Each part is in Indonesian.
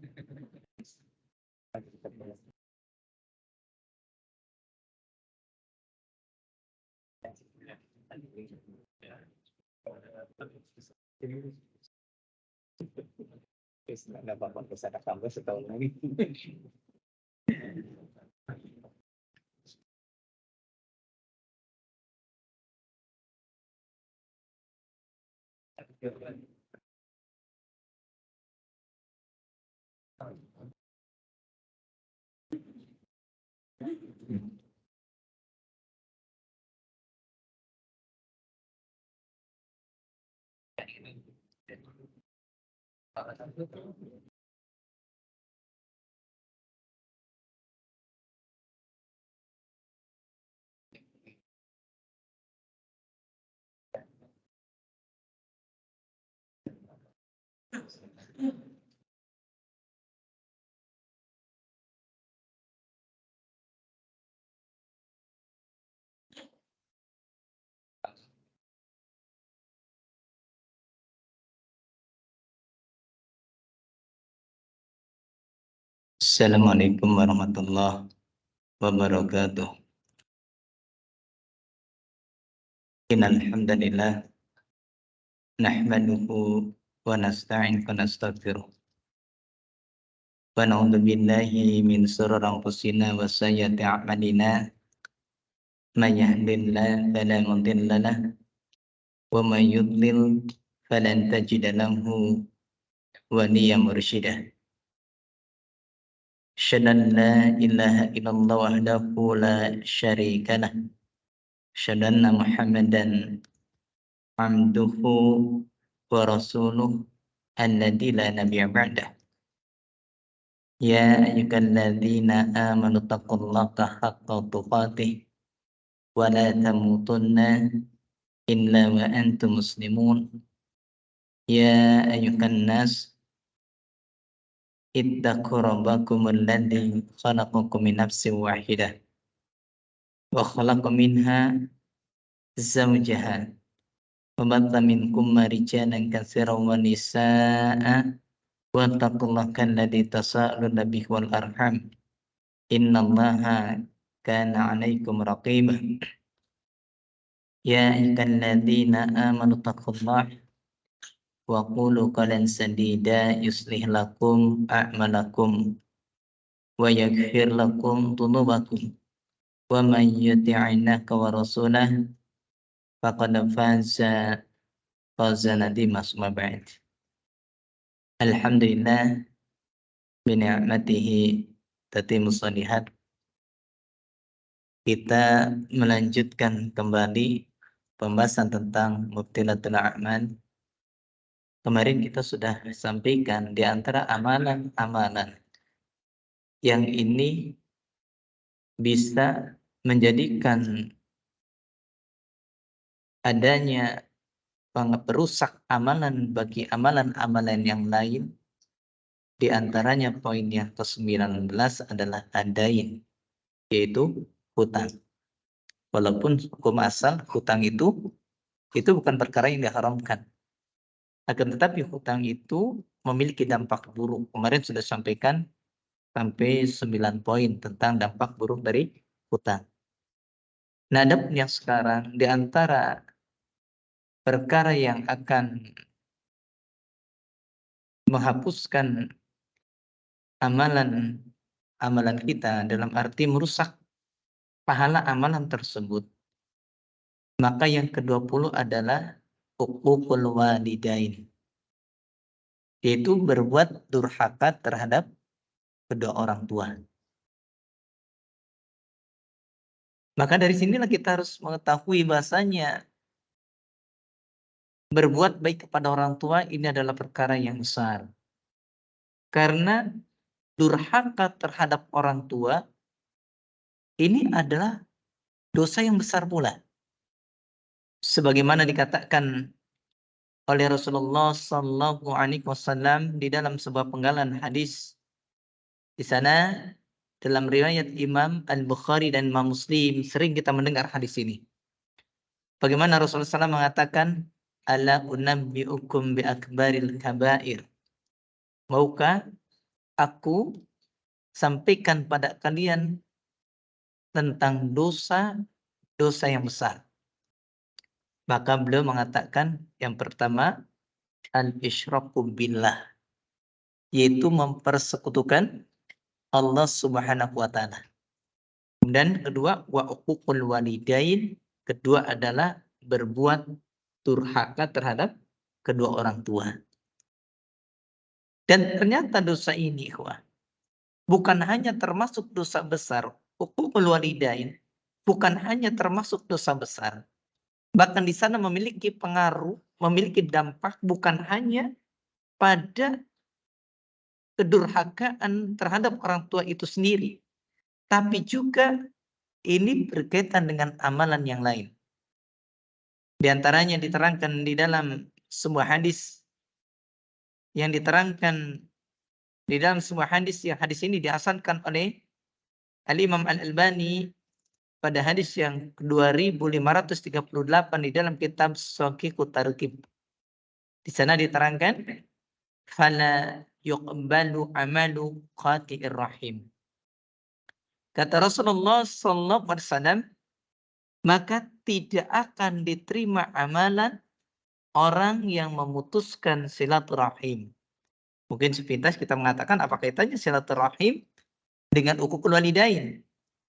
Nggak apa-apa, bisa ada tambah setahun lagi. Assalamualaikum warahmatullahi wabarakatuh. Innal hamdalillah nahmaduhu wa nasta'in wa nastaghfiruh. Wa na'udzu billahi min shururi anfusina wa sayyiati a'malina. May yahdihillahu fala mudilla lahu wa may yudlil falan tajida lahu waliyyan mursyida. Asyhadu an la ilaha illallah wahdahu la syarika lah. Asyhadu anna Muhammadan abduhu wa rasuluh alladzi la nabiyya ba'dah. Ya ayyuhalladzina amanu taqullaha haqqa tuqatih wa la tamutunna illa wa antum muslimun. Ya ayyuhan nas ittaqu rabbakum alladzi khalaqakum min nafsin wahidah wa khalaqa minha zawjaha wa batha minkum rijalan katsiran wa nisaa'a wattaqullaha alladzi tasaaluna bihi wal arham innallaha kana 'alaikum raqiba. Ya ayyuhalladzina amanu taqullaha wa qulu qawlan sadida yuslih lakum a'malakum wa yaghfir lakum dhunubakum wa may yuti'illah wa rasulahu faqad faza fawzan 'azima. Amma ba'd. Alhamdulillah bi ni'matihi tatimmus shalihat. Kita melanjutkan kembali pembahasan tentang mubtilatul a'mal. Kemarin kita sudah sampaikan di antara amalan-amalan yang ini bisa menjadikan adanya perusak amalan bagi amalan-amalan yang lain. Di antaranya poin yang ke-19 adalah adain, yaitu hutang. Walaupun hukum asal hutang itu bukan perkara yang diharamkan. Akan tetapi hutang itu memiliki dampak buruk. Kemarin sudah sampaikan sampai 9 poin tentang dampak buruk dari hutang. Nah, adapun yang sekarang di antara perkara yang akan menghapuskan amalan kita dalam arti merusak pahala amalan tersebut, maka yang ke-20 adalah uququl walidain, yaitu berbuat durhaka terhadap kedua orang tua. Maka dari sinilah kita harus mengetahui bahasanya berbuat baik kepada orang tua ini adalah perkara yang besar. Karena durhaka terhadap orang tua ini adalah dosa yang besar pula. Sebagaimana dikatakan oleh Rasulullah sallallahu alaihi wasallam di dalam sebuah penggalan hadis. Di sana dalam riwayat Imam Al-Bukhari dan Imam Muslim sering kita mendengar hadis ini. Bagaimana Rasulullah SAW mengatakan, "Ala unabbi'ukum bi akbaril kabair." Maukah aku sampaikan pada kalian tentang dosa yang besar. Maka beliau mengatakan yang pertama, al-isyraku billah, yaitu mempersekutukan Allah Subhanahu wa taala. Dan kedua, wa uququl walidain, kedua adalah berbuat durhaka terhadap kedua orang tua. Dan ternyata dosa ini, bukan hanya termasuk dosa besar, uququl walidain bukan hanya termasuk dosa besar, bahkan di sana memiliki pengaruh, memiliki dampak bukan hanya pada kedurhakaan terhadap orang tua itu sendiri, tapi juga ini berkaitan dengan amalan yang lain. Di antaranya diterangkan di dalam sebuah hadis yang diterangkan di dalam sebuah hadis, yang hadis ini dihasankan oleh Al-Imam Al-Albani pada hadis yang 2538 di dalam kitab Shahihut Targhib. Di sana diterangkan, fala yuqbalu amalu qati'ir rahim. Kata Rasulullah sallallahu alaihi wasallam, maka tidak akan diterima amalan orang yang memutuskan silaturahim. Mungkin sepintas kita mengatakan apa kaitannya silaturahim dengan uququl walidain?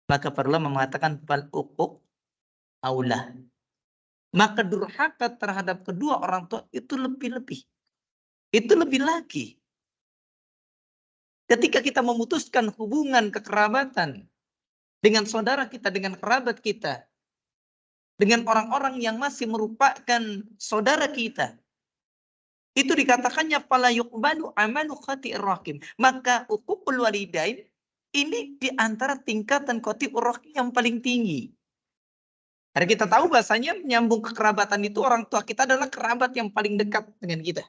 Maka perlu mengatakan fal uquq aula. Maka durhaka terhadap kedua orang tua itu lebih-lebih. Itu lebih lagi. Ketika kita memutuskan hubungan kekerabatan dengan saudara kita, dengan kerabat kita, dengan orang-orang yang masih merupakan saudara kita, itu dikatakannya fala yuqbalu amalu qati'ir rahim. Maka uququl walidain ini di antara tingkatan qati'ur rahim yang paling tinggi. Karena kita tahu bahasanya menyambung kekerabatan itu orang tua kita adalah kerabat yang paling dekat dengan kita.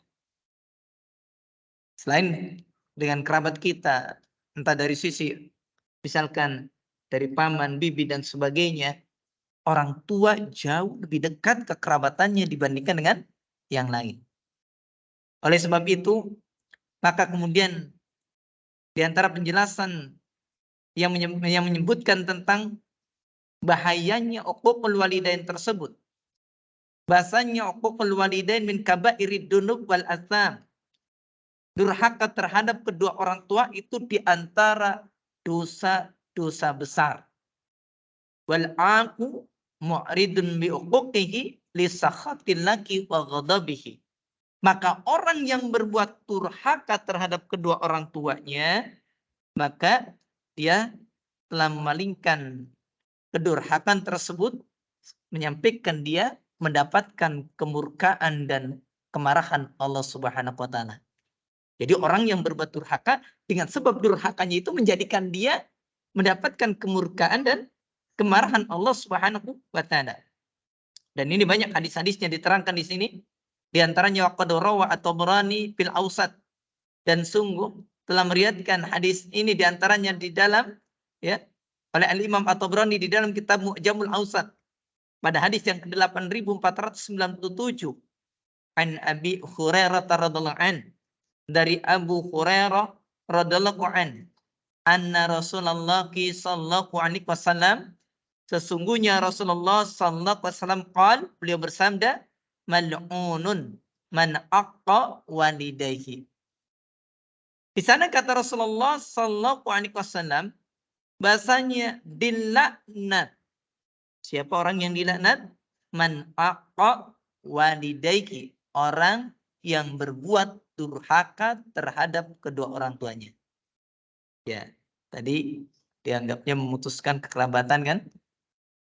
Selain dengan kerabat kita, entah dari sisi misalkan dari paman, bibi dan sebagainya, orang tua jauh lebih dekat kekerabatannya dibandingkan dengan yang lain. Oleh sebab itu, maka kemudian di antara penjelasan yang menyebutkan tentang bahayanya uququl walidain tersebut, bahasanya uququl walidain min kabairid dunub wal atsam. Durhaka terhadap kedua orang tua itu di antara dosa-dosa besar. Wal aqu mu'ridun bi uquqihi li sakhatillaki wa ghadabihi. Maka orang yang berbuat durhaka terhadap kedua orang tuanya, maka dia telah memalingkan kedurhakaan tersebut, menyampaikan dia mendapatkan kemurkaan dan kemarahan Allah Subhanahu wa taala. Jadi orang yang berbuat durhaka dengan sebab durhakanya itu menjadikan dia mendapatkan kemurkaan dan kemarahan Allah Subhanahu wa taala. Dan ini banyak hadis-hadisnya diterangkan di sini. Di antaranya waqad rawa at-Tabrani fil Awsat, dan sungguh telah meriwayatkan hadis ini di antaranya di dalam ya oleh Al-Imam At-Tabrani di dalam kitab Mu'jamul Awsat pada hadis yang ke-8497 an Abi Hurairah radhiyallahu an, dari Abu Hurairah radhiyallahu an, anna Rasulullah sallallahu alaihi wasallam, sesungguhnya Rasulullah sallallahu alaihi wasallam qala, beliau bersabda, mal'unun man aqqa walidayhi. Di sana kata Rasulullah sallallahu alaihi wasallam, bahasanya dilaknat. Siapa orang yang dilaknat? Man aqqa walidayhi, orang yang berbuat durhaka terhadap kedua orang tuanya. Ya, tadi dianggapnya memutuskan kekerabatan kan?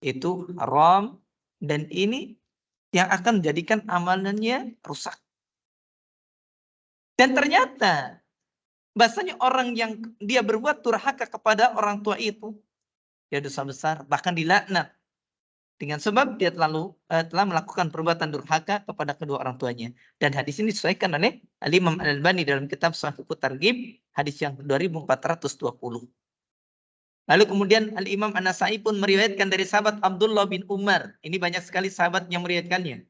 Itu haram, dan ini yang akan menjadikan amalannya rusak. Dan ternyata bahasanya orang yang dia berbuat durhaka kepada orang tua itu, dia dosa besar, bahkan dilaknat dengan sebab dia telah melakukan perbuatan durhaka kepada kedua orang tuanya. Dan hadis ini disesuaikan oleh Al-Imam Al-Albani dalam kitab Shahihut Targhib, hadis yang 2420. Lalu kemudian Al-Imam An-Nasa'i pun meriwayatkan dari sahabat Abdullah bin Umar. Ini banyak sekali sahabat yang meriwayatkannya.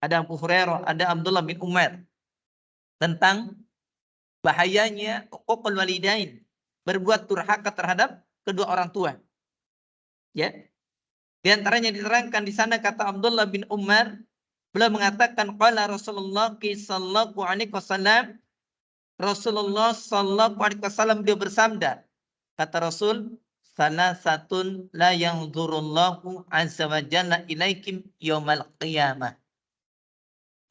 Ada Abu Hurairah, ada Abdullah bin Umar. Tentang bahayanya uququl walidain, berbuat durhaka terhadap kedua orang tua. Ya. Di antaranya diterangkan di sana kata Abdullah bin Umar, beliau mengatakan qala Rasulullah sallallahu alaihi wasallam, Rasulullah sallallahu alaihi wasallam dia bersabda, kata Rasul, salasatun la yanzurullahu azza wa jalla ilaikum yaumal qiyamah.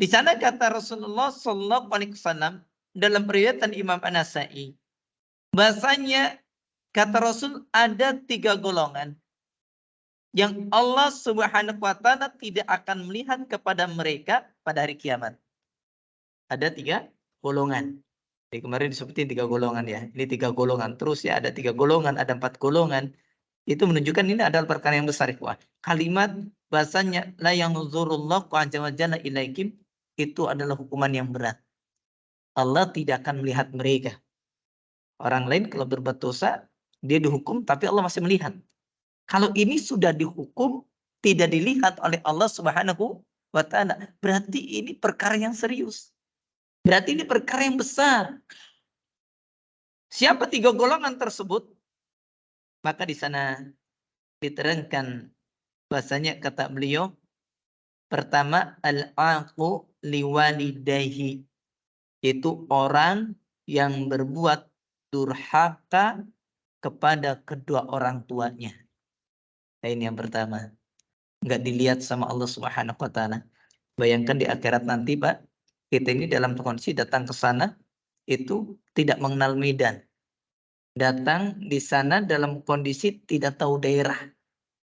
Di sana kata Rasulullah sallallahu alaihi wasallam dalam riwayat Imam An-Nasa'i, bahasanya kata Rasul ada 3 golongan yang Allah Subhanahu wa taala tidak akan melihat kepada mereka pada hari kiamat. Ada 3 golongan. Jadi kemarin disebutin 3 golongan ya. Ini 3 golongan. Terus ya ada 3 golongan, ada 4 golongan. Itu menunjukkan ini adalah perkara yang besar. Kalimat bahasanya la yanzurullahu azza wa jalla ilaikum itu adalah hukuman yang berat. Allah tidak akan melihat mereka. Orang lain kalau berbuat dosa, dia dihukum tapi Allah masih melihat. Kalau ini sudah dihukum, tidak dilihat oleh Allah Subhanahu wa taala, berarti ini perkara yang serius. Berarti ini perkara yang besar. Siapa 3 golongan tersebut? Maka di sana diterangkan bahasanya kata beliau, pertama al-aqu liwalidayhi, itu orang yang berbuat durhaka kepada kedua orang tuanya. Nah, ini yang pertama. Enggak dilihat sama Allah Subhanahu wa taala. Bayangkan di akhirat nanti, Pak, kita ini dalam kondisi datang ke sana itu tidak mengenal medan. Datang di sana dalam kondisi tidak tahu daerah.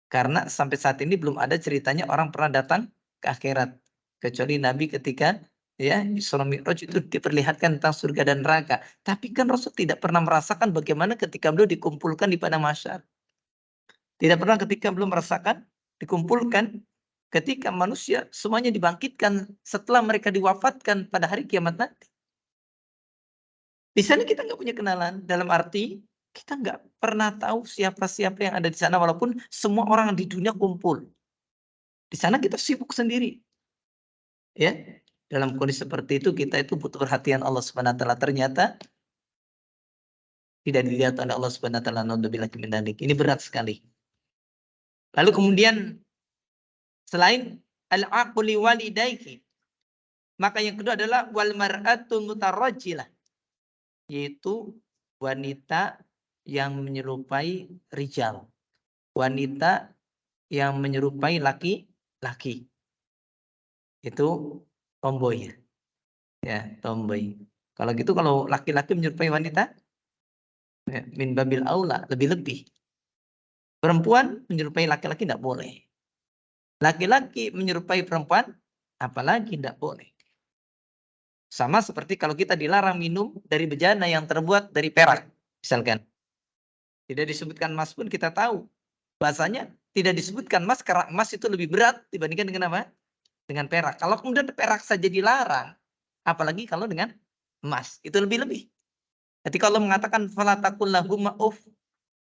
Karena sampai saat ini belum ada ceritanya orang pernah datang ke akhirat. Kecuali Nabi ketika ya Isra Mi'raj itu diperlihatkan tentang surga dan neraka. Tapi kan Rasul tidak pernah merasakan bagaimana ketika beliau dikumpulkan di padang mahsyar. Tidak pernah ketika belum merasakan dikumpulkan ketika manusia semuanya dibangkitkan setelah mereka diwafatkan pada hari kiamat nanti. Di sana kita nggak punya kenalan, dalam arti kita nggak pernah tahu siapa-siapa yang ada di sana walaupun semua orang di dunia kumpul. Di sana kita sibuk sendiri. Ya, dalam kondisi seperti itu kita itu butuh perhatian Allah Subhanahu wa taala. Ternyata tidak dilihat oleh Allah Subhanahu wa taala. Naudzubillah min dzalik. Ini berat sekali. Lalu kemudian selain al-aquli walidaiki, maka yang kedua adalah wal mar'atu mutarajjilah, yaitu wanita yang menyerupai rijal, wanita yang menyerupai laki-laki. Itu tomboy ya, tomboy. Kalau gitu kalau laki-laki menyerupai wanita ya, min babil aula, lebih-lebih. Perempuan menyerupai laki-laki tidak boleh. Laki-laki menyerupai perempuan, apalagi tidak boleh. Sama seperti kalau kita dilarang minum dari bejana yang terbuat dari perak, misalkan. Tidak disebutkan emas pun kita tahu. Bahasanya tidak disebutkan emas karena emas itu lebih berat dibandingkan dengan apa? Dengan perak. Kalau kemudian perak saja dilarang, apalagi kalau dengan emas, itu lebih-lebih. Ketika Allah mengatakan fala taqul lahum uff,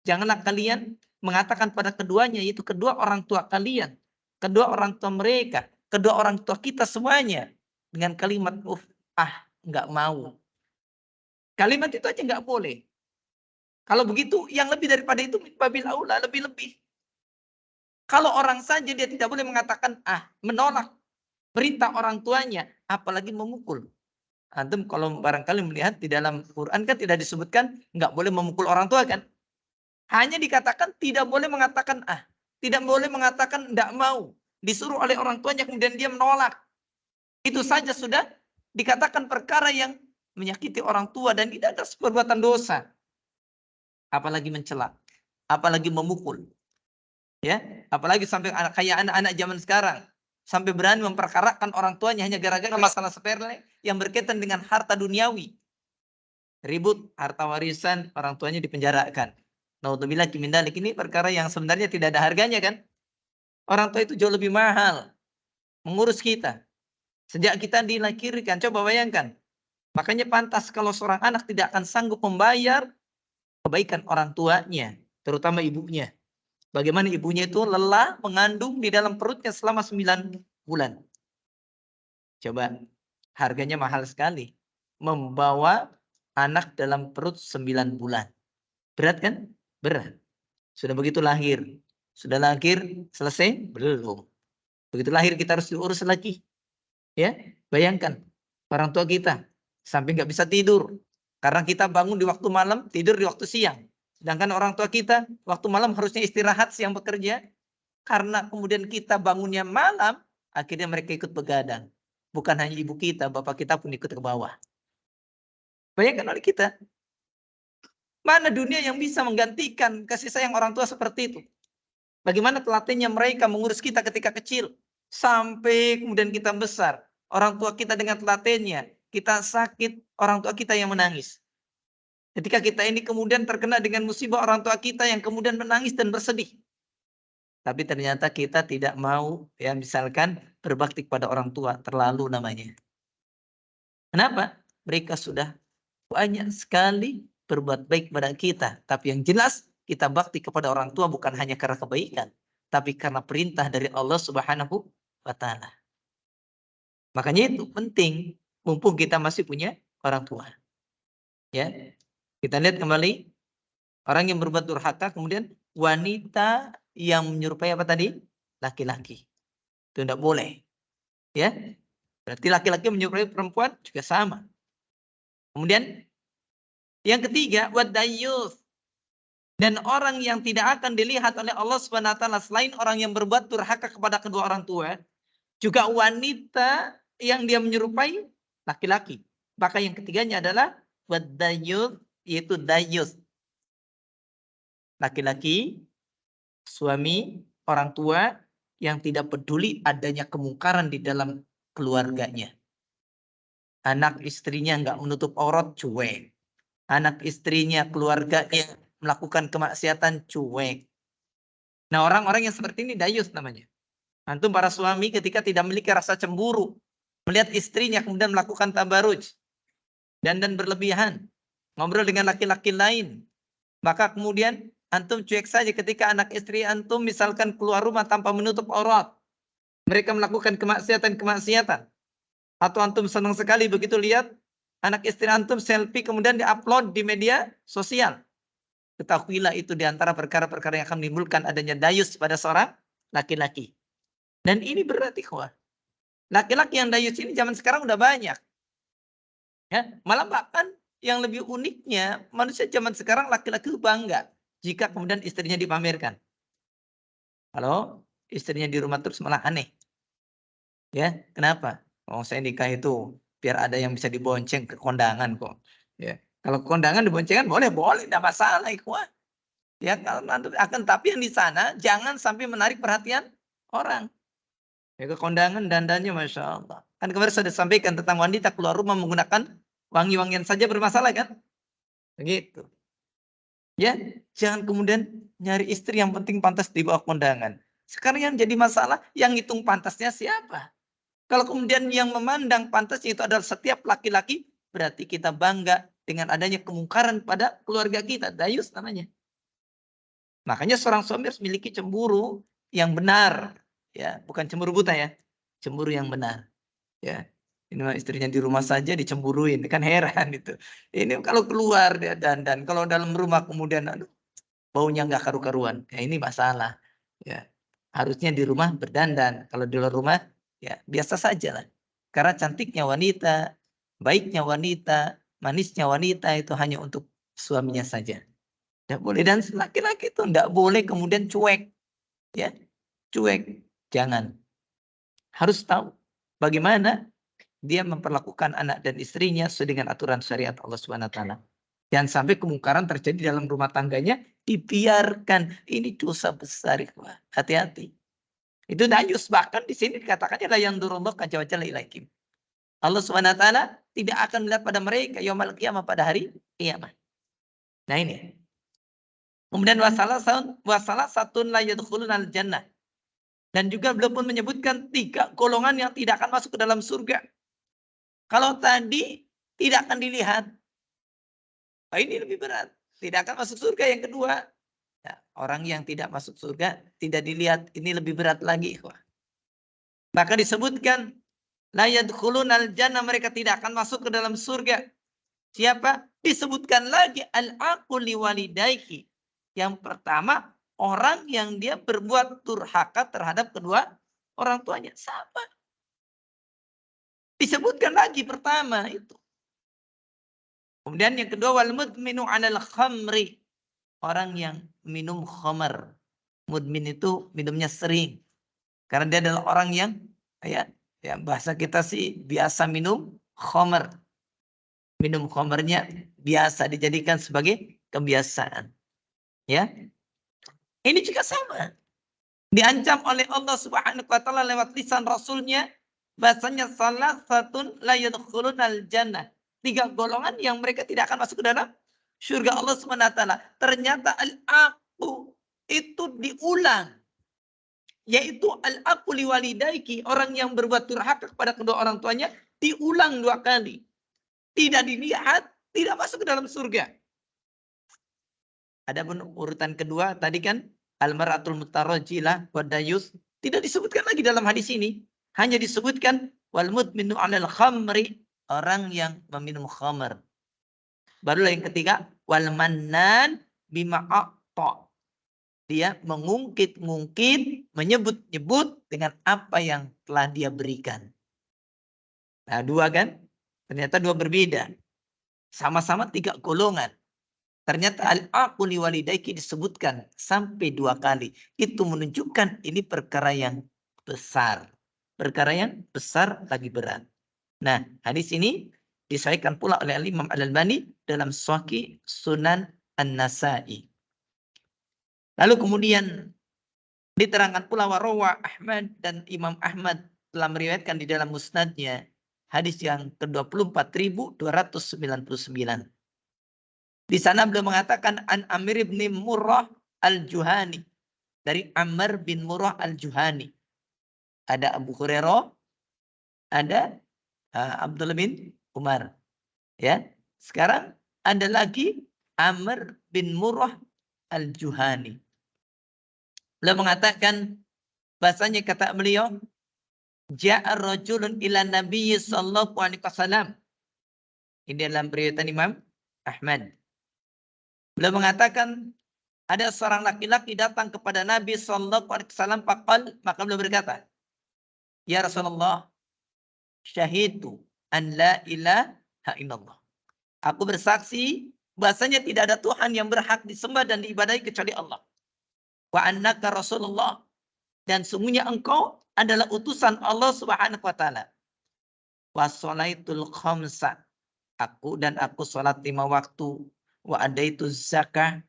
janganlah kalian mengatakan pada keduanya, yaitu kedua orang tua kalian, kedua orang tua mereka, kedua orang tua kita semuanya dengan kalimat uff, nggak mau. Kalimat itu aja nggak boleh. Kalau begitu, yang lebih daripada itu babil aula, lebih-lebih. Kalau orang saja dia tidak boleh mengatakan menolak perintah orang tuanya, apalagi memukul. Antum kalau barangkali melihat di dalam Quran kan tidak disebutkan nggak boleh memukul orang tua kan? Hanya dikatakan tidak boleh mengatakan tidak boleh mengatakan tidak mau. Disuruh oleh orang tuanya kemudian dia menolak. Itu saja sudah dikatakan perkara yang menyakiti orang tua dan tidak ada perbuatan dosa. Apalagi mencela, apalagi memukul. Ya, apalagi sampai kayak anak-anak zaman sekarang sampai berani memperkarakan orang tuanya hanya gara-gara masalah sepele yang berkaitan dengan harta duniawi. Ribut harta warisan, orang tuanya dipenjarakan. Naudzubillah min dzalik, ini perkara yang sebenarnya tidak ada harganya kan? Orang tua itu jauh lebih mahal mengurus kita. Sejak kita dilahirkan, coba bayangkan. Makanya pantas kalau seorang anak tidak akan sanggup membayar kebaikan orang tuanya, terutama ibunya. Bagaimana ibunya itu lelah mengandung di dalam perutnya selama 9 bulan. Coba, harganya mahal sekali. Membawa anak dalam perut 9 bulan. Berat kan? Berat. Sudah begitu lahir. Sudah lahir selesai? Belum. Begitu lahir kita harus diurus lagi. Ya, bayangkan orang tua kita sampai nggak bisa tidur karena kita bangun di waktu malam, tidur di waktu siang. Sedangkan orang tua kita waktu malam harusnya istirahat, siang bekerja. Karena kemudian kita bangunnya malam, akhirnya mereka ikut begadang. Bukan hanya ibu kita, bapak kita pun ikut ke bawah. Bayangkan oleh kita, mana dunia yang bisa menggantikan kasih sayang orang tua seperti itu? Bagaimana telatennya mereka mengurus kita ketika kecil, sampai kemudian kita besar. Orang tua kita dengan telatennya, kita sakit, orang tua kita yang menangis. Ketika kita ini kemudian terkena dengan musibah, orang tua kita yang kemudian menangis dan bersedih. Tapi ternyata kita tidak mau, ya misalkan berbakti kepada orang tua, terlalu namanya. Kenapa? Mereka sudah banyak sekali berbuat baik kepada kita. Tapi yang jelas kita bakti kepada orang tua bukan hanya karena kebaikan, tapi karena perintah dari Allah Subhanahu wa taala. Makanya itu penting mumpung kita masih punya orang tua. Ya. Kita lihat kembali orang yang berbuat durhaka kemudian wanita yang menyerupai apa tadi? Laki-laki. Itu tidak boleh. Ya. Berarti laki-laki menyerupai perempuan juga sama. Kemudian yang ketiga, wadayyus. Dan orang yang tidak akan dilihat oleh Allah Subhanahu wa taala selain orang yang berbuat durhaka kepada kedua orang tua, juga wanita yang dia menyerupai laki-laki. Maka yang ketiganya adalah wadayyus, yaitu dayus. Laki-laki, suami, orang tua yang tidak peduli adanya kemungkaran di dalam keluarganya. Anak istrinya nggak menutup aurat, cuek. Anak istrinya, keluarganya melakukan kemaksiatan, cuek. Nah, orang-orang yang seperti ini dayus namanya. Antum para suami ketika tidak memiliki rasa cemburu, melihat istrinya kemudian melakukan tabaruj, dan berlebihan, ngobrol dengan laki-laki lain, maka kemudian antum cuek saja ketika anak istri antum misalkan keluar rumah tanpa menutup aurat. Mereka melakukan kemaksiatan. Atau antum senang sekali begitu lihat anak istri antum selfie kemudian diupload di media sosial. Ketahuilah itu diantara perkara-perkara yang akan menimbulkan adanya dayus pada seorang laki-laki. Dan ini berarti ikhwah. Laki-laki yang dayus ini zaman sekarang udah banyak. Ya, malah bahkan yang lebih uniknya, manusia zaman sekarang laki-laki bangga jika kemudian istrinya dipamerkan. Kalau istrinya di rumah terus malah aneh. Ya, kenapa? Oh, saya nikah itu biar ada yang bisa dibonceng ke kondangan kok. Ya. Kalau kondangan diboncengan boleh, enggak masalah ikhwah. Ya, kalau akan tapi yang di sana jangan sampai menarik perhatian orang. Ya, ke kondangan dandannya Masya Allah. Kan kemarin sudah sampaikan tentang wanita keluar rumah menggunakan wangi-wangian saja bermasalah kan? Begitu. Ya, jangan kemudian nyari istri yang penting pantas di bawah kondangan. Sekarang yang jadi masalah, yang hitung pantasnya siapa? Kalau kemudian yang memandang pantasnya itu adalah setiap laki-laki, berarti kita bangga dengan adanya kemungkaran pada keluarga kita. Dayus namanya. Makanya seorang suami harus memiliki cemburu yang benar. Ya, bukan cemburu buta ya. Cemburu yang benar. Ya. Ini istrinya di rumah saja dicemburuin. Kan heran itu. Ini kalau keluar dia dandan. Kalau dalam rumah kemudian aduh, baunya nggak karu-karuan. Ya, ini masalah. Ya. Harusnya di rumah berdandan. Kalau di luar rumah ya biasa saja lah. Karena cantiknya wanita, baiknya wanita, manisnya wanita itu hanya untuk suaminya saja. Tidak boleh. Dan laki-laki itu tidak boleh kemudian cuek. Ya, cuek. Jangan. Harus tahu bagaimana dia memperlakukan anak dan istrinya sesuai dengan aturan syariat Allah Subhanahu wa taala. Jangan sampai kemungkaran terjadi dalam rumah tangganya dibiarkan. Ini dosa besar. Hati-hati. Itu dayus, bahkan di sini dikatakannya la yanzurullah azza wa jalla ilaikum. Allah Subhanahu wa taala tidak akan melihat pada mereka yaumul qiyamah, pada hari kiamat. Nah ini. Kemudian wasalah satun la yadkhulunal jannah. Dan juga beliau pun menyebutkan 3 golongan yang tidak akan masuk ke dalam surga. Kalau tadi tidak akan dilihat. Nah, ini lebih berat. Tidak akan masuk surga. Yang kedua, ya, orang yang tidak masuk surga tidak dilihat. Ini lebih berat lagi. Maka disebutkan la yadkhulunal jannah, mereka tidak akan masuk ke dalam surga Siapa? Disebutkan lagi al-aqu liwalidayhi. Yang pertama, orang yang dia berbuat durhaka terhadap kedua orang tuanya. Sama. Disebutkan lagi pertama itu. Kemudian yang kedua, wal mudminu 'alal khamri. Orang yang minum khamar. Mudmin itu minumnya sering. Karena dia adalah orang yang ya bahasa kita sih biasa minum khamar. Minum khamarnya biasa dijadikan sebagai kebiasaan. Ya. Ini juga sama. Diancam oleh Allah Subhanahu wa taala lewat lisan Rasulnya bahasanya salah satu la yadkhulunal jannah. 3 golongan yang mereka tidak akan masuk ke dalam surga Allah Subhanahu wa taala. Ternyata al-aqu itu diulang. Yaitu al-aqu liwalidayki, orang yang berbuat durhaka kepada kedua orang tuanya diulang 2 kali. Tidak dilihat, tidak masuk ke dalam surga. Adapun urutan kedua tadi kan al-mar'atul mutarajjilah wa dayus tidak disebutkan lagi dalam hadis ini. Hanya disebutkan wal mudminu 'alal khamri, orang yang meminum khamar. Barulah yang ketiga wal mannan bima a'ta. Dia mengungkit-ungkit, menyebut-nyebut dengan apa yang telah dia berikan. Nah, 2 kan? Ternyata 2 berbeda. Sama-sama 3 golongan. Ternyata al-aqu liwalidayki disebutkan sampai 2 kali. Itu menunjukkan ini perkara yang besar. Perkara yang besar lagi berat. Nah, hadis ini disahihkan pula oleh Imam Al-Albani dalam Sahih Sunan An-Nasa'i. Lalu kemudian diterangkan pula warawa Ahmad, dan Imam Ahmad telah meriwayatkan di dalam musnadnya hadis yang ke-24.299. Di sana beliau mengatakan an Amir bin Murrah al-Juhani. Dari Amr bin Murrah al-Juhani. Ada Abu Hurairah, ada Abdullah bin Umar. Ya. Sekarang ada lagi Amr bin Murrah al-Juhani. Beliau mengatakan bahasanya kata beliau, ja'a rajulun ila Nabi sallallahu alaihi wasallam. Ini dalam riwayat Imam Ahmad. Beliau mengatakan ada seorang laki-laki datang kepada Nabi sallallahu alaihi wasallam, maka beliau berkata, "Ya Rasulullah, syahidu an la ilaha illallah." Aku bersaksi bahasanya tidak ada Tuhan yang berhak disembah dan diibadahi kecuali Allah. Wa annaka Rasulullah, dan sungguhnya engkau adalah utusan Allah Subhanahu wa taala. Wa sholaitul khamsa, aku salat 5 waktu. Wa adaitu zakah,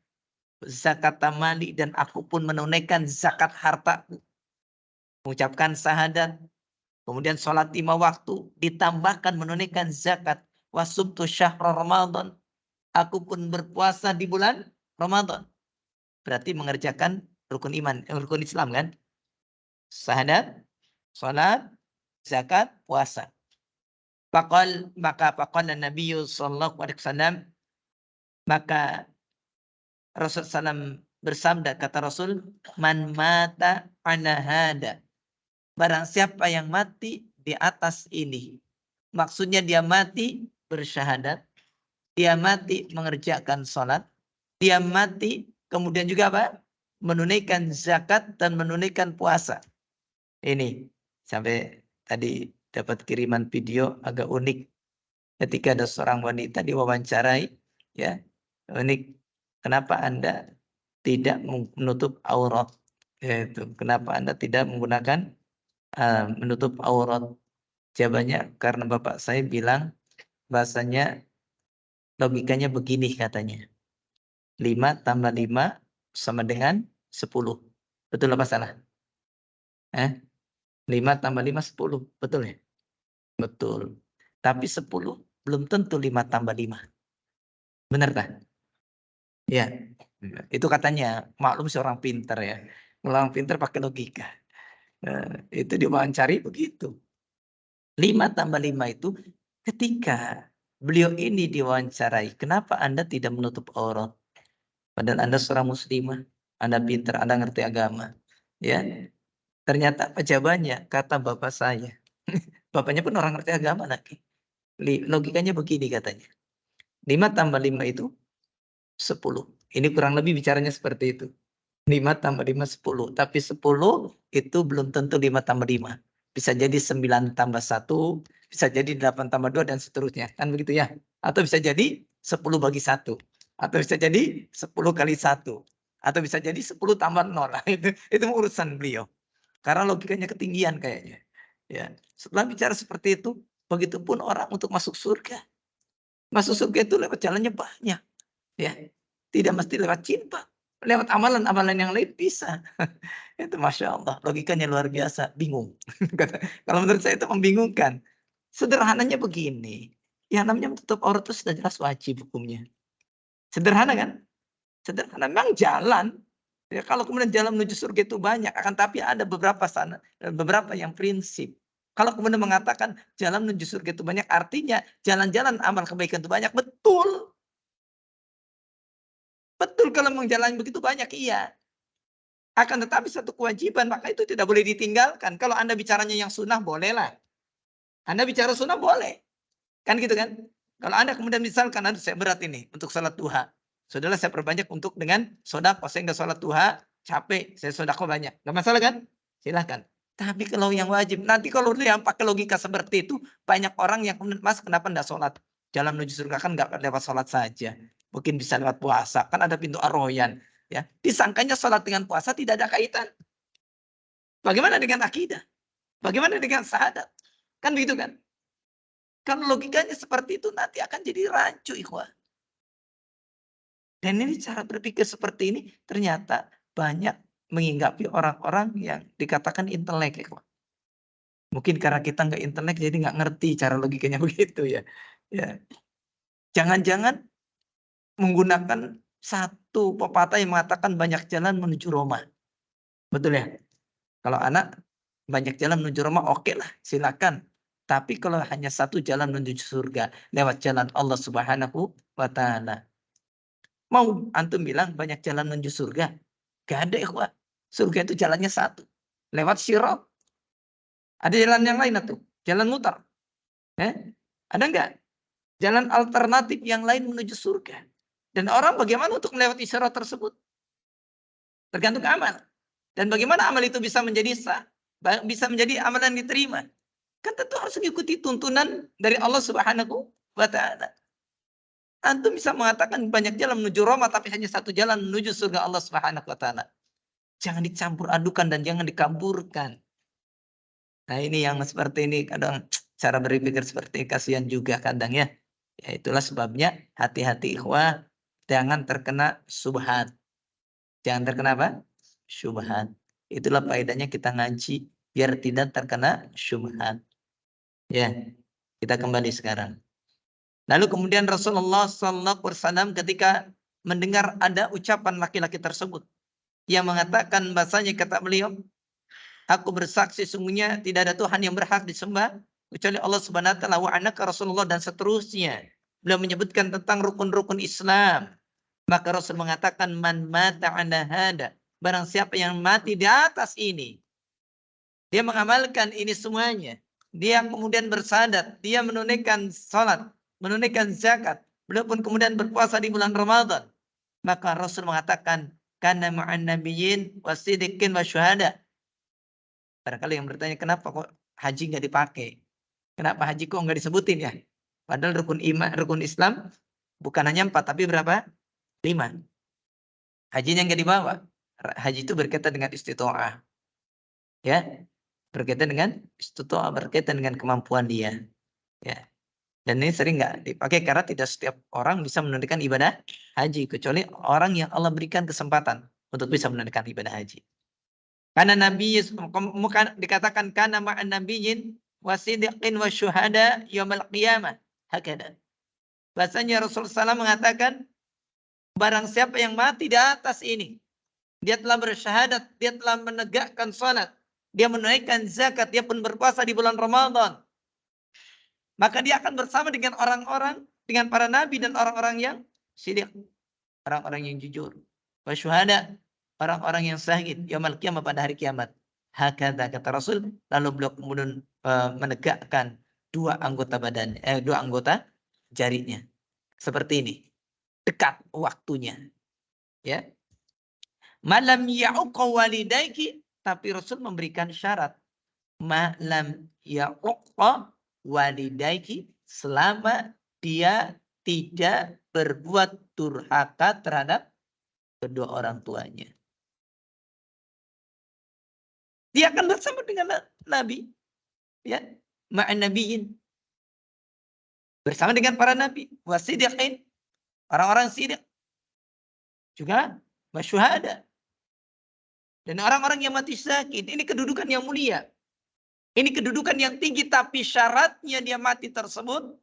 zakat mali, dan aku pun menunaikan zakat hartaku. Mengucapkan syahadat, kemudian sholat 5 waktu, ditambahkan menunaikan zakat. Wasubtu syahra Ramadan, aku pun berpuasa di bulan Ramadan. Berarti mengerjakan rukun iman, rukun Islam kan? Syahadat, sholat, zakat, puasa. Maka Nabi sallallahu alaihi wasallam, maka Rasul sallam bersabda, kata Rasul, man mata ala hada, barang siapa yang mati di atas ini. Maksudnya dia mati bersyahadat, dia mati mengerjakan sholat, dia mati kemudian juga apa? Menunaikan zakat dan menunaikan puasa. Ini sampai tadi dapat kiriman video agak unik. Ketika ada seorang wanita diwawancarai, ya, unik. Kenapa Anda tidak menutup aurat? Yaitu, kenapa Anda tidak menggunakan menutup aurat? Jawabannya, karena bapak saya bilang bahasanya logikanya begini katanya. 5 tambah 5 sama dengan 10. Betul apa salah? 5 tambah 5 10. Betul ya? Betul. Tapi 10 belum tentu 5 tambah 5. Benar tak? Ya. Itu katanya, maklum seorang pintar ya. Orang pintar pakai logika. Itu diwawancari begitu. 5 tambah 5 itu ketika beliau ini diwawancarai, kenapa Anda tidak menutup aurat? Padahal Anda seorang muslimah, Anda pintar, Anda ngerti agama. Ya. Ternyata apa jawabannya? Kata bapak saya. Bapaknya pun orang ngerti agama lagi. Logikanya begini katanya. 5 tambah 5 itu 10. Ini kurang lebih bicaranya seperti itu. 5 tambah 5, 10. Tapi 10 itu belum tentu 5 tambah 5. Bisa jadi 9 tambah 1, bisa jadi 8 tambah 2, dan seterusnya. Kan begitu ya? Atau bisa jadi 10 bagi 1. Atau bisa jadi 10 kali 1. Atau bisa jadi 10 tambah 0. Nah, itu urusan beliau. Karena logikanya ketinggian kayaknya. Ya. Setelah bicara seperti itu, begitupun orang untuk masuk surga. Masuk surga itu lewat jalannya banyak. Ya. Tidak mesti lewat cinta. Lewat amalan-amalan yang lain bisa. Itu Masya Allah. Logikanya luar biasa. Bingung. Kalau menurut saya itu membingungkan. Sederhananya begini. Yang namanya menutup aurat itu sudah jelas wajib hukumnya. Sederhana kan? Sederhana. Memang jalan. Ya, kalau kemudian jalan menuju surga itu banyak. Akan tapi ada beberapa sana. Beberapa yang prinsip. Kalau kemudian mengatakan jalan menuju surga itu banyak. Artinya jalan-jalan amal kebaikan itu banyak. Betul. Betul kalau menjalani begitu banyak, iya. Akan tetapi satu kewajiban, maka itu tidak boleh ditinggalkan. Kalau Anda bicaranya yang sunnah, bolehlah. Anda bicara sunnah, boleh. Kan gitu kan? Kalau Anda kemudian misalkan, aduh saya berat ini untuk sholat duha. Sudahlah saya perbanyak untuk dengan sodako. Saya nggak sholat duha, capek. Saya sodako banyak. Nggak masalah kan? Silahkan. Tapi kalau yang wajib, nanti kalau yang pakai logika seperti itu, banyak orang yang kemudian, Mas kenapa nggak sholat? Jalan menuju surga kan nggak lewat sholat saja. Mungkin bisa lewat puasa. Kan ada pintu ar-royan. Ya, disangkanya sholat dengan puasa tidak ada kaitan. Bagaimana dengan akidah? Bagaimana dengan syahadat? Kan begitu kan? Kalau logikanya seperti itu nanti akan jadi rancu, ikhwah. Dan ini cara berpikir seperti ini ternyata banyak menghinggapi orang-orang yang dikatakan intelek, ikhwah. Mungkin karena kita nggak intelek jadi nggak ngerti cara logikanya begitu ya. Ya. Jangan-jangan menggunakan satu pepatah yang mengatakan banyak jalan menuju Roma. Betul ya? Kalau anak banyak jalan menuju Roma, oke lah, silakan. Tapi kalau hanya satu jalan menuju surga, lewat jalan Allah Subhanahu wa Ta'ala. Mau antum bilang banyak jalan menuju surga? Gak ada, ikhwah. Surga itu jalannya satu. Lewat Sirat. Ada jalan yang lain atau jalan mutar. Ada enggak? Jalan alternatif yang lain menuju surga. Dan orang bagaimana untuk melewati Sirat tersebut? Tergantung amal. Dan bagaimana amal itu bisa menjadi sah? Bisa menjadi amalan diterima? Kan tentu harus mengikuti tuntunan dari Allah Subhanahu wa Ta'ala. Antum bisa mengatakan banyak jalan menuju Roma, tapi hanya satu jalan menuju surga Allah Subhanahu wa Ta'ala. Jangan dicampur adukan dan jangan dikaburkan. Nah, ini yang seperti ini kadang cara berpikir seperti kasihan juga kadang ya. Ya itulah sebabnya hati-hati ikhwah, jangan terkena subhat. Jangan terkena apa? Syubhat. Itulah faedahnya kita ngaji biar tidak terkena syubhat. Ya, kita kembali sekarang. Lalu kemudian Rasulullah SAW ketika mendengar ada ucapan laki-laki tersebut yang mengatakan bahasanya, kata beliau, aku bersaksi sungguhnya tidak ada Tuhan yang berhak disembah kecuali Allah Subhanahu wa taala wa anaka Rasulullah, dan seterusnya. Beliau menyebutkan tentang rukun-rukun Islam. Maka Rasul mengatakan man mata ala hada, barang siapa yang mati di atas ini, dia mengamalkan ini semuanya, dia kemudian bersadat, dia menunaikan salat, menunaikan zakat, beliau pun kemudian berpuasa di bulan Ramadan, maka Rasul mengatakan kana ma'an nabiyyin wasidiqin wasyuhada. Barangkali yang bertanya kenapa kok haji nggak dipakai? Kenapa haji kok nggak disebutin ya? Padahal rukun iman, rukun Islam bukan hanya 4 tapi berapa? 5. Hajinya nggak dibawa. Haji itu berkaitan dengan istitoah. Ya, berkaitan dengan istitoah, berkaitan dengan kemampuan dia. Ya. Dan ini sering nggak dipakai karena tidak setiap orang bisa menunaikan ibadah haji, kecuali orang yang Allah berikan kesempatan untuk bisa menunaikan ibadah haji. Karena Nabi dikatakan kana ma'an nabiyyin wasidiqin wasyuhada yaumil qiyamah. Hakada. Bahasanya Rasulullah SAW mengatakan barang siapa yang mati di atas ini, dia telah bersyahadat, dia telah menegakkan salat, dia menunaikan zakat, dia pun berpuasa di bulan Ramadan, maka dia akan bersama dengan orang-orang, dengan para nabi dan orang-orang yang siddiq, orang-orang yang jujur. Wasyuhada, orang-orang yang syahid yaumil qiyamah, pada hari kiamat. Hakada, kata Rasul, lalu beliau kemudian menegakkan dua anggota jarinya. Seperti ini. Dekat waktunya. Ya. Malam ya'uqa walidaiki, tapi Rasul memberikan syarat. Malam ya'uqa walidaiki, selama dia tidak berbuat durhaka terhadap kedua orang tuanya. Dia akan bersama dengan Nabi. Ya, ma'an nabiyin. Bersama dengan para nabi. Wasidiqin. Orang-orang sidiq. Juga masyuhada. Dan orang-orang yang mati syahid. Ini kedudukan yang mulia. Ini kedudukan yang tinggi. Tapi syaratnya dia mati tersebut.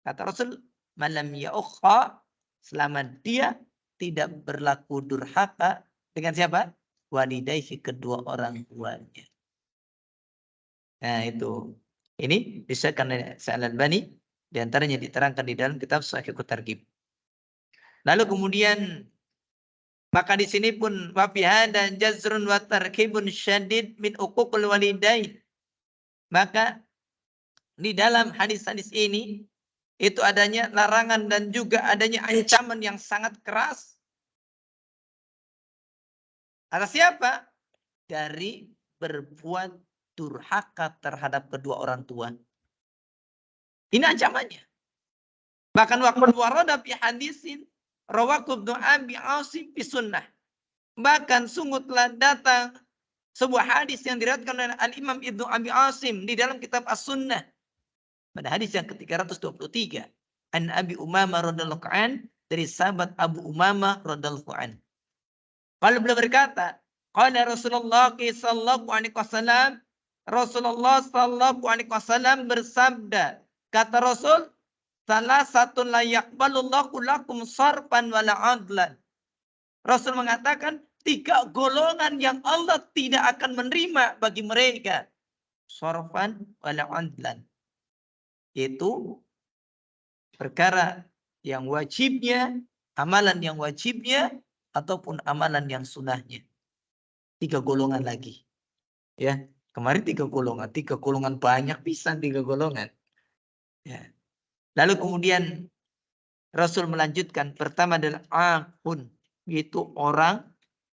Kata Rasul. Malam ya'ukha. Selama dia tidak berlaku durhaka. Dengan siapa? Walidayhi, kedua orang tuanya. Nah itu. Ini disahkan oleh Al-Albani. Di antaranya diterangkan di dalam kitab Sahih Targhib. Lalu kemudian maka di sini pun wa fi hada jazrun wa tarkibun syadid min uququl walidain. Maka di dalam hadis-hadis ini itu adanya larangan dan juga adanya ancaman yang sangat keras. Atas siapa? Dari berbuat durhaka terhadap kedua orang tua. Ini ancamannya. Bahkan waktu warada fi hadisin rawahu Ibnu Abi Asim fi sunnah. Bahkan sungguh telah datang sebuah hadis yang diriwayatkan oleh Al-Imam Ibnu Abi Asim di dalam kitab As-Sunnah. Pada hadis yang ke-323. An Abi Umamah radhiyallahu an, dari sahabat Abu Umamah radhiyallahu an. Kalau beliau berkata, qala Rasulullah sallallahu alaihi wasallam, Rasulullah sallallahu alaihi wasallam bersabda, kata Rasul, salah satu la yaqbalullahu lakum sarfan wala adlan. Rasul mengatakan 3 golongan yang Allah tidak akan menerima bagi mereka. Sarfan wala adlan. Yaitu perkara yang wajibnya, amalan yang wajibnya, ataupun amalan yang sunahnya. 3 golongan lagi. Ya, kemarin 3 golongan. 3 golongan banyak pisan 3 golongan. Ya. Lalu kemudian Rasul melanjutkan, pertama adalah akun, yaitu orang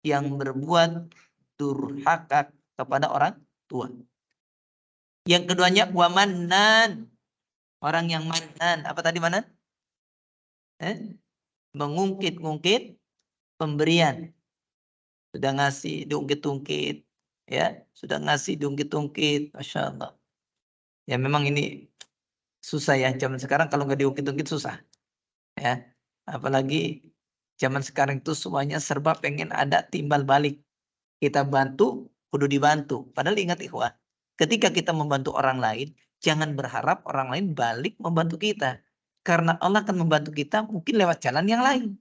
yang berbuat durhaka kepada orang tua. Yang keduanya wamanan, orang yang manan. Apa tadi manan? Mengungkit-ungkit pemberian. Sudah ngasih diungkit-ungkit, ya, sudah ngasih diungkit-ungkit, Masya Allah. Ya memang ini susah ya zaman sekarang, kalau nggak diungkit-ungkit susah. Ya, apalagi zaman sekarang itu semuanya serba pengen ada timbal balik. Kita bantu, kudu dibantu. Padahal ingat ikhwah, ketika kita membantu orang lain, jangan berharap orang lain balik membantu kita. Karena Allah akan membantu kita mungkin lewat jalan yang lain.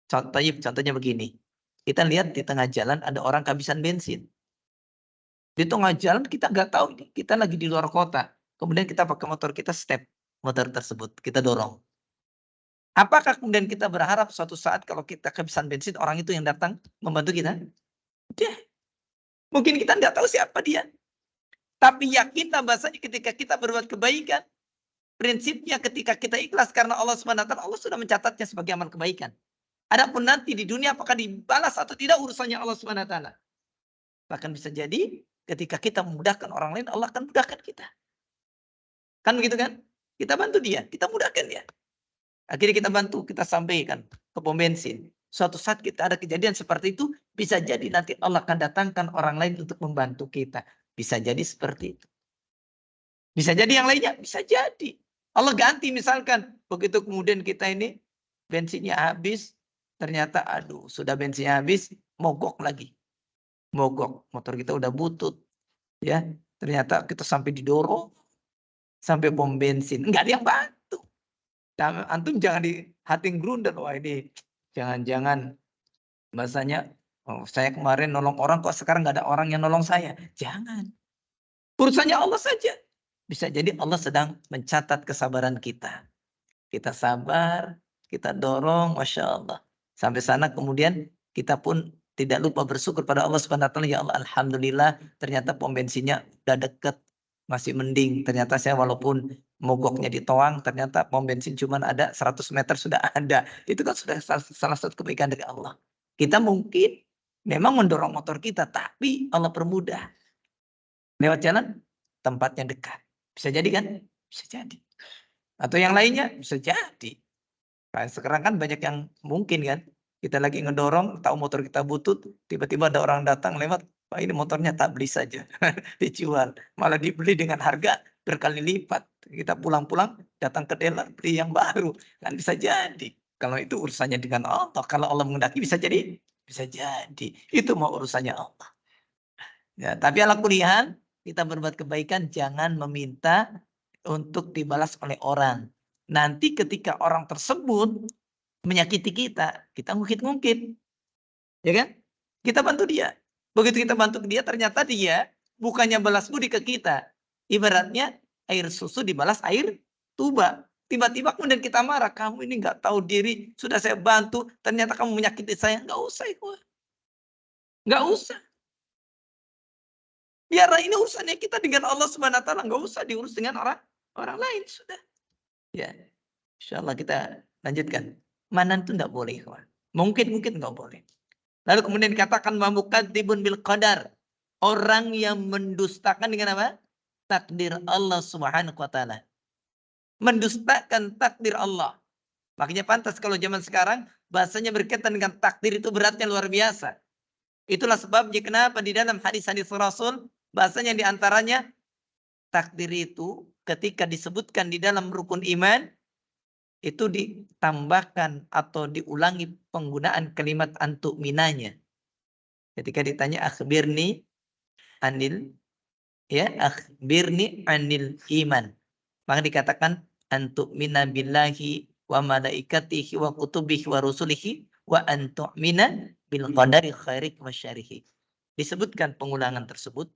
Contohnya begini. Kita lihat di tengah jalan ada orang kehabisan bensin. Di tengah jalan kita nggak tahu, kita lagi di luar kota. Kemudian kita pakai motor kita, step motor tersebut, kita dorong. Apakah kemudian kita berharap suatu saat kalau kita kehabisan bensin, orang itu yang datang membantu kita? Dia. Mungkin kita nggak tahu siapa dia. Tapi yakinlah bahasanya ketika kita berbuat kebaikan, prinsipnya ketika kita ikhlas karena Allah SWT, Allah sudah mencatatnya sebagai amal kebaikan. Adapun nanti di dunia apakah dibalas atau tidak, urusannya Allah SWT. Bahkan bisa jadi ketika kita memudahkan orang lain, Allah akan mudahkan kita. Kan begitu kan? Kita bantu dia, kita mudahkan dia. Akhirnya kita bantu, kita sampaikan ke pom bensin. Suatu saat kita ada kejadian seperti itu, bisa jadi nanti Allah akan datangkan orang lain untuk membantu kita. Bisa jadi seperti itu. Bisa jadi yang lainnya, bisa jadi. Allah ganti misalkan, begitu kemudian kita ini bensinnya habis, ternyata aduh sudah bensinnya habis, mogok lagi. Mogok, motor kita udah butut. Ya, ternyata kita sampai didorong, sampai pom bensin. Enggak ada yang bantu. Nah, antum jangan di hati grundel, wah ini jangan-jangan bahasanya, oh, saya kemarin nolong orang kok sekarang nggak ada orang yang nolong saya. Jangan. Urusannya Allah saja. Bisa jadi Allah sedang mencatat kesabaran kita. Kita sabar, kita dorong, Masya Allah. Sampai sana kemudian kita pun tidak lupa bersyukur pada Allah SWT. Ya Allah, Alhamdulillah ternyata pom bensinnya udah deket. masih mending. Ternyata saya walaupun mogoknya di Toang, ternyata pom bensin cuma ada 100 meter sudah ada. Itu kan sudah salah satu kebaikan dari Allah. Kita mungkin memang mendorong motor kita, tapi Allah permudah. Lewat jalan, tempatnya dekat. Bisa jadi kan? Bisa jadi. Atau yang lainnya, bisa jadi. Nah, sekarang kan banyak yang mungkin kan. Kita lagi ngedorong, tahu motor kita butut, tiba-tiba ada orang datang lewat, Pak ini motornya tak beli saja, dijual. Malah dibeli dengan harga berkali lipat. Kita pulang-pulang, datang ke dealer, beli yang baru. Kan bisa jadi. Kalau itu urusannya dengan Allah. Kalau Allah menghendaki bisa jadi. Bisa jadi. Itu mau urusannya Allah. Ya, tapi ala kuliah, kita berbuat kebaikan, jangan meminta untuk dibalas oleh orang. Nanti ketika orang tersebut menyakiti kita, kita ngungkit-ngungkit. Ya kan? Kita bantu dia. Begitu kita bantu dia, ternyata dia bukannya balas budi ke kita. Ibaratnya air susu dibalas air tuba. Tiba-tiba kemudian kita marah. Kamu ini nggak tahu diri. Sudah saya bantu, ternyata kamu menyakiti saya. Nggak usah itu. Nggak usah. Biar ini urusannya kita dengan Allah Subhanahu wa taala, nggak usah diurus dengan orang lain sudah. Ya. Insyaallah kita lanjutkan. Manan itu enggak boleh, kawan. Mungkin enggak boleh. Lalu kemudian dikatakan mukadzibun bil qadar. Orang yang mendustakan dengan apa? Takdir Allah Subhanahu wa taala. Mendustakan takdir Allah. Makanya pantas kalau zaman sekarang bahasanya berkaitan dengan takdir itu beratnya luar biasa. Itulah sebabnya kenapa di dalam hadis-hadis Rasul bahasanya diantaranya takdir itu ketika disebutkan di dalam rukun iman itu ditambahkan atau diulangi penggunaan kalimat antuk minanya. Ketika ditanya akhbirni anil akhbirni anil iman. Maka dikatakan antuk mina billahi wa malaikatihi wa kutubihi wa rusulihi wa antuk mina bil qadari khairik wa syarihi. Disebutkan pengulangan tersebut.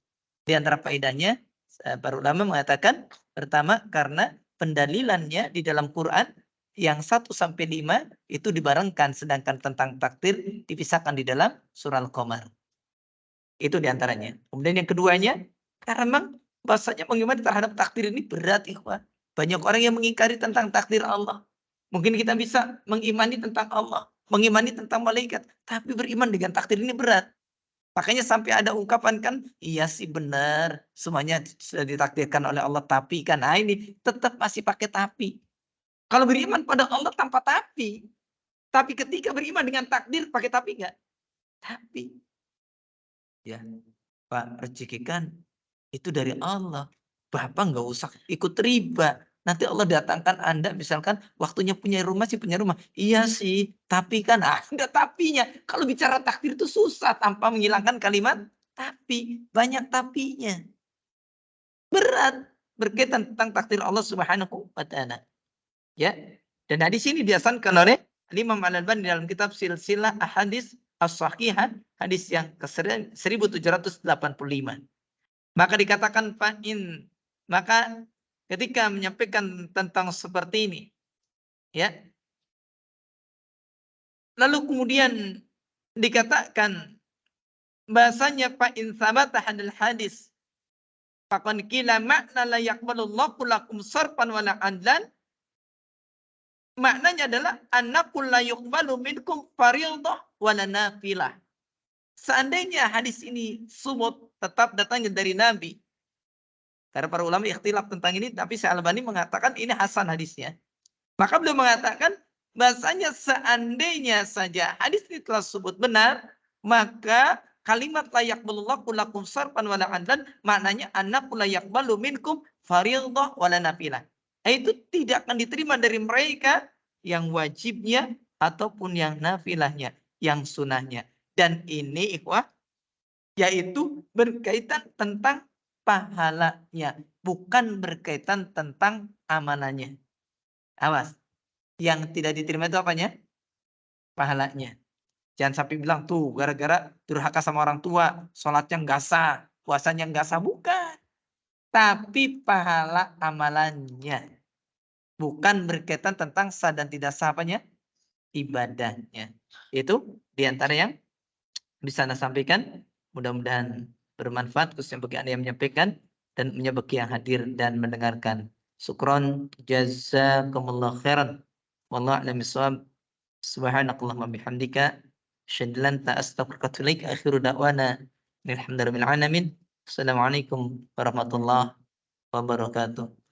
Di antara faedahnya, para ulama mengatakan, pertama karena pendalilannya di dalam Quran yang 1 sampai 5 itu dibarengkan, sedangkan tentang takdir dipisahkan di dalam surah Al-Qamar. Itu diantaranya. Kemudian yang keduanya, karena memang bahasanya mengimani terhadap takdir ini berat, ikhwan. Banyak orang yang mengingkari tentang takdir Allah. Mungkin kita bisa mengimani tentang Allah, mengimani tentang malaikat, tapi beriman dengan takdir ini berat. Makanya sampai ada ungkapan kan, iya sih benar, semuanya sudah ditakdirkan oleh Allah, tapi kan ini tetap masih pakai tapi. Kalau beriman pada Allah tanpa tapi ketika beriman dengan takdir pakai tapi enggak? Tapi. Ya, Pak, rezeki kan itu dari Allah. Bapak nggak usah ikut riba. Nanti Allah datangkan Anda misalkan waktunya punya rumah sih punya rumah. Iya sih, tapi kan ada tapinya. Kalau bicara takdir itu susah tanpa menghilangkan kalimat tapi. Banyak tapinya. Berat berkaitan tentang takdir Allah Subhanahu wa taala. Ya. Dan hadis ini dihasankan oleh Imam Al-Albani dalam kitab Silsilah Ahadits As-Sahihah, hadis yang ke-1785. Maka dikatakan fa'in, maka ketika menyampaikan tentang seperti ini, ya. Lalu kemudian dikatakan bahasanya fa'in sabata hadal hadis faqad qila makna la yaqbalullahu lakum sarfan wala adlan. Maknanya adalah annakul la yuqbalu minkum fardhah wala nafilah. Seandainya hadis ini sumut tetap datangnya dari Nabi. Karena para ulama ikhtilaf tentang ini, tapi Syekh Albani mengatakan ini hasan hadisnya. Maka beliau mengatakan bahasanya seandainya saja hadis ini telah sebut benar, maka kalimat la yaqbalullahu lakum sarfan wala adlan maknanya annakul la yaqbalu minkum fardhah wala nafilah. Itu tidak akan diterima dari mereka yang wajibnya ataupun yang nafilahnya, yang sunahnya. Dan ini ikhwah, yaitu berkaitan tentang pahalanya, bukan berkaitan tentang amalannya. Awas, yang tidak diterima itu apanya? Pahalanya. Jangan sampai bilang tuh gara-gara durhaka sama orang tua, sholatnya nggak sah, puasanya nggak sah, bukan. Tapi pahala amalannya. Bukan berkaitan tentang sah dan tidak sah apanya? Ibadahnya. Itu diantara yang bisa Anda sampaikan. Mudah-mudahan bermanfaat khususnya bagi Anda yang menyampaikan. dan bagi yang hadir dan mendengarkan. Syukron, jazakumullah khairan. Wallahu a'lam bishawab. Subhanakallahumma bihamdika asyhadu an la ilaha illa anta astaghfiruka wa atubu ilaik. Akhiru da'wana alhamdulillahi rabbil alamin. Assalamualaikum warahmatullahi wabarakatuh.